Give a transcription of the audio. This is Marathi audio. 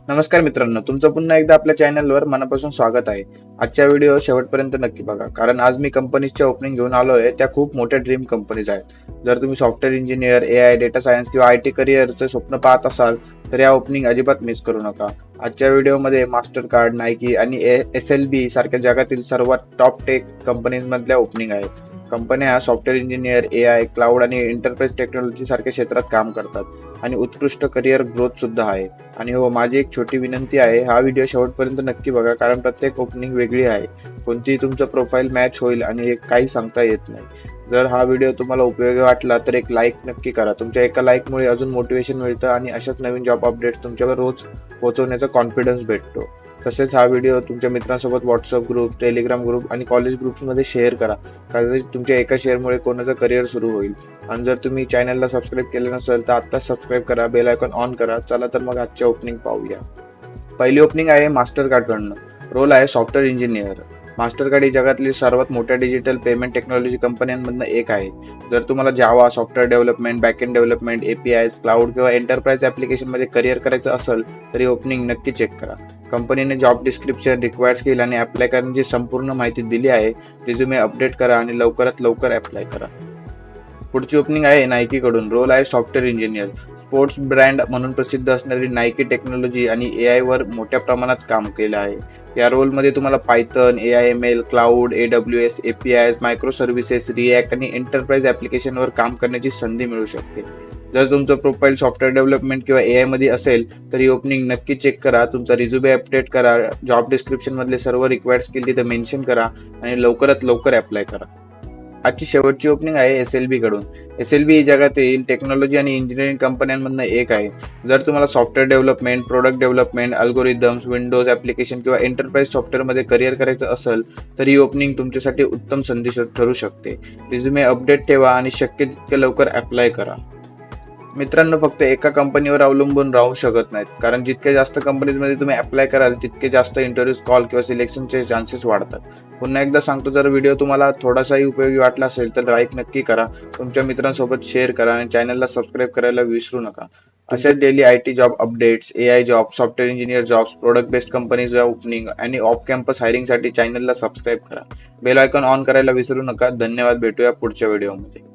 नमस्कार मित्रांनो, तुमचं पुन्हा एकदा आपल्या चॅनलवर मनापासून स्वागत आहे. आजच्या व्हिडिओ शेवटपर्यंत नक्की बघा, कारण आज मी कंपनीजच्या ओपनिंग घेऊन आलोय. त्या खूप मोठ्या ड्रीम कंपनीज आहेत. जर तुम्ही software engineer, AI, data science किंवा आयटी करिअरचे स्वप्न पाहत असाल, तर या ओपनिंग अजिबात मिस करू नका. आजच्या व्हिडिओमध्ये मास्टर कार्ड, नायकी आणि SLB सारख्या जगातील सर्वात टॉप टेक कंपनीजमधल्या ओपनिंग आहेत. कंपन्या सॉफ्टवेअर इंजिनियर, एआय, क्लाउड आणि एंटरप्राइज टेक्नॉलॉजी सारख्या क्षेत्रात काम करतात आणि उत्कृष्ट करिअर ग्रोथ सुद्धा आहे. आणि हो, माझी एक छोटी विनंती आहे, हा व्हिडिओ शेवटपर्यंत नक्की बघा, कारण प्रत्येक ओपनिंग वेगळी आहे. कोणतीही तुमचं प्रोफाईल मॅच होईल आणि हे काही सांगता येत नाही. जर हा व्हिडिओ तुम्हाला उपयोगी वाटला तर एक लाईक नक्की करा. तुमच्या एका लाईकमुळे अजून मोटिवेशन मिळतं आणि अशाच नवीन जॉब अपडेट्स तुमच्यावर रोज पोहोचवण्याचा कॉन्फिडन्स भेटतो. तसेच हा व्हिडिओ तुमच्या मित्रांसोबत व्हॉट्सअप ग्रुप, टेलिग्राम ग्रुप आणि कॉलेज ग्रुप्समध्ये शेअर करा, कारण तुमच्या एका शेअरमुळे कोणाचं करिअर सुरू होईल. आणि जर तुम्ही चॅनलला सबस्क्राईब केलं नसेल तर आत्ताच सबस्क्राईब करा, बेल आयकॉन ऑन करा. चला तर मग आजच्या ओपनिंग पाहूया. पहिली ओपनिंग आहे मास्टर कार्डकडनं. रोल आहे सॉफ्टवेअर इंजिनियर. मास्टर कार्ड ही जगातली सर्वात मोठ्या डिजिटल पेमेंट टेक्नॉलॉजी कंपन्यांमधनं एक आहे. जर तुम्हाला Java, software development, backend development, APIs, cloud किंवा एंटरप्राइज ॲप्लिकेशनमध्ये करिअर करायचं असेल तर ही ओपनिंग नक्की चेक करा. कंपनीने जॉब डिस्क्रिप्शन, रिक्वायर्ड स्किल आणि अप्लाय करण्याची संपूर्ण माहिती दिली आहे. रिझ्युमे अपडेट करा आणि लवकरात लवकर अप्लाय करा. पुढची ओपनिंग आहे नायकीकडून. रोल आहे सॉफ्टवेअर इंजिनियर. स्पोर्ट्स ब्रँड म्हणून प्रसिद्ध असणारी नायकी टेक्नॉलॉजी आणि AI वर मोठ्या प्रमाणात काम केलं आहे. या रोलमध्ये तुम्हाला Python, AIML, cloud, AWS, APIs, micro services, react आणि एंटरप्राइज ॲप्लिकेशनवर काम करण्याची संधी मिळू शकते. जर तुमचं प्रोफाईल सॉफ्टवेअर डेव्हलपमेंट किंवा AI मध्ये असेल तर ही ओपनिंग नक्की चेक करा. तुमचा रिझ्युमे अपडेट करा, जॉब डिस्क्रिप्शन मधले सर्व रिक्वायर्ड स्किल तिथे मेन्शन करा आणि लवकरात लवकर अप्लाय करा. आजची शेवटची ओपनिंग आहे SLB कडून. SLB ही जगातील टेक्नॉलॉजी आणि इंजिनिअरिंग कंपन्यांमधनं एक आहे. जर तुम्हाला software development, product development, algorithms, Windows application किंवा एंटरप्राइज सॉफ्टवेअरमध्ये करिअर करायचं असेल तर ही ओपनिंग तुमच्यासाठी उत्तम संधी ठरू शकते. रिझ्युमे अपडेट ठेवा आणि शक्य तितक्या लवकर अप्लाय करा. मित्रांनो, फक्त एका कंपनीवर अवलंबून राहू शकत नाहीत, कारण जितक्या जास्त कंपनीजमध्ये तुम्ही अप्लाय कराल तितके जास्त इंटरव्ह्यूज, कॉल किंवा सिलेक्शनचे चान्सेस वाढतात. पुन्हा एकदा सांगतो, जर व्हिडिओ तुम्हाला थोडासाही उपयोगी वाटला असेल तर लाईक नक्की करा, तुमच्या मित्रांसोबत शेअर करा आणि चॅनलला सबस्क्राईब करायला विसरू नका. अशाच daily IT job updates, AI job, software engineer jobs, product based companies opening आणि ऑफ कॅम्पस हायरिंगसाठी चॅनलला सबस्क्राईब करा. बेल आयकॉन ऑन करायला विसरू नका. धन्यवाद. भेटूया पुढच्या व्हिडिओमध्ये.